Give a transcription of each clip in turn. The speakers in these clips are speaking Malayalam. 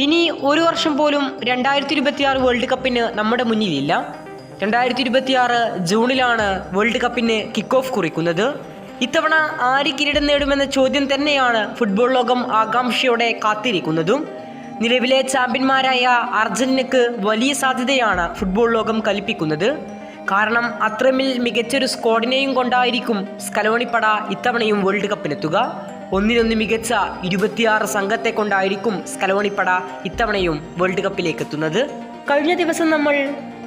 ഇനി ഒരു വർഷം പോലും 2026 വേൾഡ് കപ്പിന് നമ്മുടെ മുന്നിലില്ല. 2026 ജൂണിലാണ് വേൾഡ് കപ്പിന് കിക്ക് ഓഫ് കുറിക്കുന്നത്. ഇത്തവണ ആര് കിരീടം നേടുമെന്ന ചോദ്യം തന്നെയാണ് ഫുട്ബോൾ ലോകം ആകാംക്ഷയോടെ കാത്തിരിക്കുന്നതും. നിലവിലെ ചാമ്പ്യന്മാരായ അർജന്റീനയ്ക്ക് വലിയ സാധ്യതയാണ് ഫുട്ബോൾ ലോകം കൽപ്പിക്കുന്നത്. കാരണം അത്രമിൽ മികച്ചൊരു സ്ക്വാഡിനെയും കൊണ്ടായിരിക്കും സ്കലോണിപ്പട ഇത്തവണയും വേൾഡ് കപ്പിനെത്തുക. ഒന്നിനൊന്ന് മികച്ച 26 സംഘത്തെ കൊണ്ടായിരിക്കും സ്കലോണിപ്പട ഇത്തവണയും വേൾഡ് കപ്പിലേക്ക് എത്തുന്നത്. കഴിഞ്ഞ ദിവസം നമ്മൾ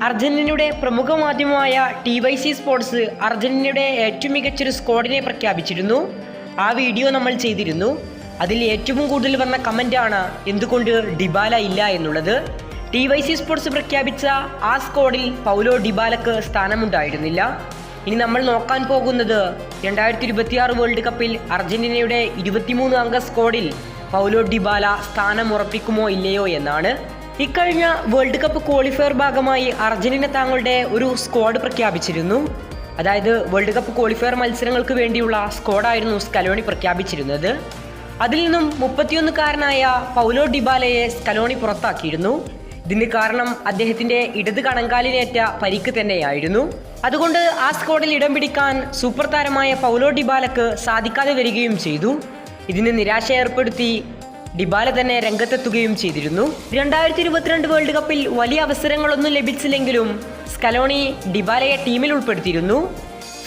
അർജന്റീനയുടെ പ്രമുഖ മാധ്യമമായ TYC സ്പോർട്സ് അർജന്റീനയുടെ ഏറ്റവും മികച്ചൊരു സ്ക്വാഡിനെ പ്രഖ്യാപിച്ചിരുന്നു. ആ വീഡിയോ നമ്മൾ ചെയ്തിരുന്നു. അതിൽ ഏറ്റവും കൂടുതൽ വന്ന കമൻ്റാണ് എന്തുകൊണ്ട് ഡിബാല ഇല്ല എന്നുള്ളത്. TYC സ്പോർട്സ് പ്രഖ്യാപിച്ച ആ സ്ക്വാഡിൽ പൗലോ ഡിബാലക്ക് സ്ഥാനമുണ്ടായിരുന്നില്ല. ഇനി നമ്മൾ നോക്കാൻ പോകുന്നത് 2026 വേൾഡ് കപ്പിൽ അർജന്റീനയുടെ 23 അംഗ സ്ക്വാഡിൽ പൗലോ ഡിബാല സ്ഥാനം ഉറപ്പിക്കുമോ ഇല്ലയോ എന്നാണ്. ഇക്കഴിഞ്ഞ വേൾഡ് കപ്പ് ക്വാളിഫയർ ഭാഗമായി അർജന്റീന തങ്ങളുടെ ഒരു സ്ക്വാഡ് പ്രഖ്യാപിച്ചിരുന്നു. അതായത് വേൾഡ് കപ്പ് ക്വാളിഫയർ മത്സരങ്ങൾക്ക് വേണ്ടിയുള്ള സ്ക്വാഡായിരുന്നു സ്കലോണി പ്രഖ്യാപിച്ചിരുന്നത്. അതിൽ നിന്നും 31-കാരനായ പൗലോ ഡിബാലയെ സ്കലോണി പുറത്താക്കിയിരുന്നു. ഇതിന് കാരണം അദ്ദേഹത്തിൻ്റെ ഇടത് കണങ്കാലിനേറ്റ പരിക്ക് തന്നെയായിരുന്നു. അതുകൊണ്ട് ആ സ്ക്വാഡിൽ ഇടം പിടിക്കാൻ സൂപ്പർ താരമായ പൗലോ ഡിബാലക്ക് സാധിക്കാതെ വരികയും ചെയ്തു. ഇതിന് നിരാശ ഏർപ്പെടുത്തി ഡിബാല തന്നെ രംഗത്തെത്തുകയും ചെയ്തിരുന്നു. 2022 വേൾഡ് കപ്പിൽ വലിയ അവസരങ്ങളൊന്നും ലഭിച്ചില്ലെങ്കിലും സ്കലോണി ഡിബാലയെ ടീമിൽ ഉൾപ്പെടുത്തിയിരുന്നു.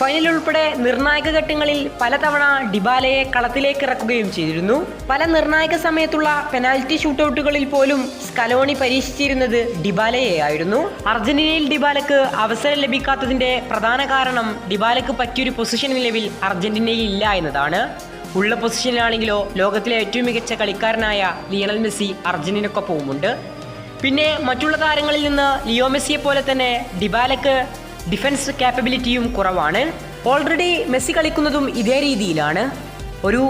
ഫൈനൽ ഉൾപ്പെടെ നിർണായക ഘട്ടങ്ങളിൽ പലതവണ ഡിബാലയെ കളത്തിലേക്ക് ഇറക്കുകയും ചെയ്തിരുന്നു. പല നിർണായക സമയത്തുള്ള പെനാൽറ്റി ഷൂട്ടൗട്ടുകളിൽ പോലും സ്കലോണി പരീക്ഷിച്ചിരുന്നത് ഡിബാലയെയായിരുന്നു. അർജന്റീനയിൽ ഡിബാലക്ക് അവസരം ലഭിക്കാത്തതിൻ്റെ പ്രധാന കാരണം ഡിബാലക്ക് പറ്റിയൊരു പൊസിഷൻ നിലവിൽ അർജന്റീനയിൽ ഇല്ല എന്നതാണ്. ഉള്ള പൊസിഷനിലാണെങ്കിലോ ലോകത്തിലെ ഏറ്റവും മികച്ച കളിക്കാരനായ ലിയണൽ മെസ്സി അർജന്റീനക്കൊപ്പവുമുണ്ട്. പിന്നെ മറ്റുള്ള താരങ്ങളിൽ നിന്ന് ലിയോ മെസ്സിയെ പോലെ തന്നെ ഡിബാലക്ക് ഡിഫൻസ് ക്യാപ്പബിലിറ്റിയും കുറവാണ്. ഓൾറെഡി മെസ്സി കളിക്കുന്നതും ഇതേ രീതിയിലാണ്. ഒരു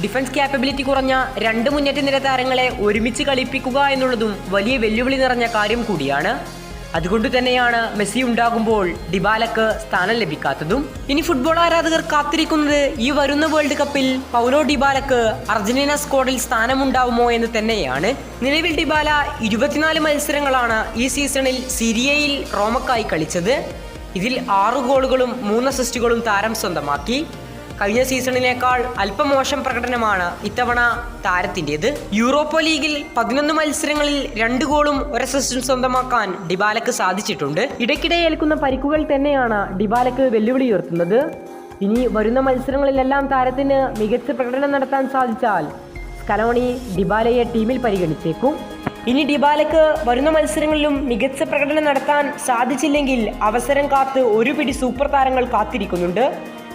ഡിഫൻസ് ക്യാപ്പബിലിറ്റി കുറഞ്ഞ 2 മുന്നേറ്റ നിര താരങ്ങളെ ഒരുമിച്ച് കളിപ്പിക്കുക എന്നുള്ളതും വലിയ വെല്ലുവിളി നിറഞ്ഞ കാര്യം കൂടിയാണ്. അതുകൊണ്ട് തന്നെയാണ് മെസ്സി ഉണ്ടാകുമ്പോൾ ഡിബാലക്ക് സ്ഥാനം ലഭിക്കാത്തതും. ഇനി ഫുട്ബോൾ ആരാധകർ കാത്തിരിക്കുന്നത് ഈ വരുന്ന വേൾഡ് കപ്പിൽ പൗലോ ഡിബാലക്ക് അർജന്റീന സ്ക്വാഡിൽ സ്ഥാനമുണ്ടാവുമോ എന്ന് തന്നെയാണ്. നിലവിൽ ഡിബാല 24 മത്സരങ്ങളാണ് ഈ സീസണിൽ സിരിയയിൽ റോമക്കായി കളിച്ചത്. ഇതിൽ 6 ഗോളുകളും 3 അസിസ്റ്റുകളും താരം സ്വന്തമാക്കി. കഴിഞ്ഞ സീസണിനേക്കാൾ അല്പം മോശം പ്രകടനമാണ് ഇത്തവണ താരത്തിൻ്റെത്. യൂറോപ്പ ലീഗിൽ 11 മത്സരങ്ങളിൽ 2 ഗോളും 1 അസിസ്റ്റും സ്വന്തമാക്കാൻ ഡിബാലക്ക് സാധിച്ചിട്ടുണ്ട്. ഇടയ്ക്കിടെ ഏൽക്കുന്ന പരിക്കുകൾ തന്നെയാണ് ഡിബാലക്ക് വെല്ലുവിളി ഉയർത്തുന്നത്. ഇനി വരുന്ന മത്സരങ്ങളിലെല്ലാം താരത്തിന് മികച്ച പ്രകടനം നടത്താൻ സാധിച്ചാൽ സ്കലോണി ഡിബാലയെ ടീമിൽ പരിഗണിച്ചേക്കും. ഇനി ഡിബാലക്ക് വരുന്ന മത്സരങ്ങളിലും മികച്ച പ്രകടനം നടത്താൻ സാധിച്ചില്ലെങ്കിൽ അവസരം കാത്ത് ഒരു പിടി സൂപ്പർ താരങ്ങൾ കാത്തിരിക്കുന്നുണ്ട്.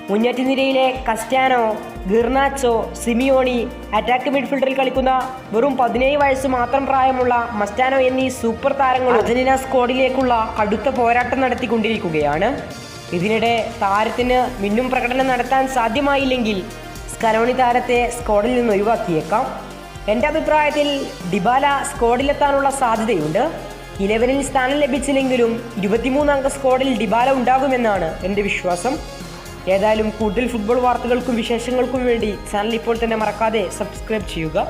മുന്നേറ്റ നിരയിലെ കസ്റ്റാനോ, ഗിർനാച്ചോ, സിമിയോണി, അറ്റാക്ക് മിഡ്ഫീൽഡറിൽ കളിക്കുന്ന വെറും 17 വയസ്സ് മാത്രം പ്രായമുള്ള മസ്റ്റാനോ എന്നീ സൂപ്പർ താരങ്ങൾ അർജന്റീന സ്ക്വാഡിലേക്കുള്ള കടുത്ത പോരാട്ടം നടത്തിക്കൊണ്ടിരിക്കുകയാണ്. ഇതിനിടെ താരത്തിന് മിന്നും പ്രകടനം നടത്താൻ സാധ്യമായില്ലെങ്കിൽ സ്കലോണി താരത്തെ സ്ക്വാഡിൽ നിന്ന് ഒഴിവാക്കിയേക്കാം. എൻ്റെ അഭിപ്രായത്തിൽ ഡിബാല സ്ക്വാഡിലെത്താനുള്ള സാധ്യതയുണ്ട്. 11-ൽ സ്ഥാനം ലഭിച്ചില്ലെങ്കിലും 23 അംഗ സ്ക്വാഡിൽ ഡിബാല ഉണ്ടാകുമെന്നാണ് എൻ്റെ വിശ്വാസം. ഏതായാലും കൂടുതൽ ഫുട്ബോൾ വാർത്തകൾക്കും വിശേഷങ്ങൾക്കും വേണ്ടി ചാനൽ ഇപ്പോൾ തന്നെ മറക്കാതെ സബ്സ്ക്രൈബ് ചെയ്യുക.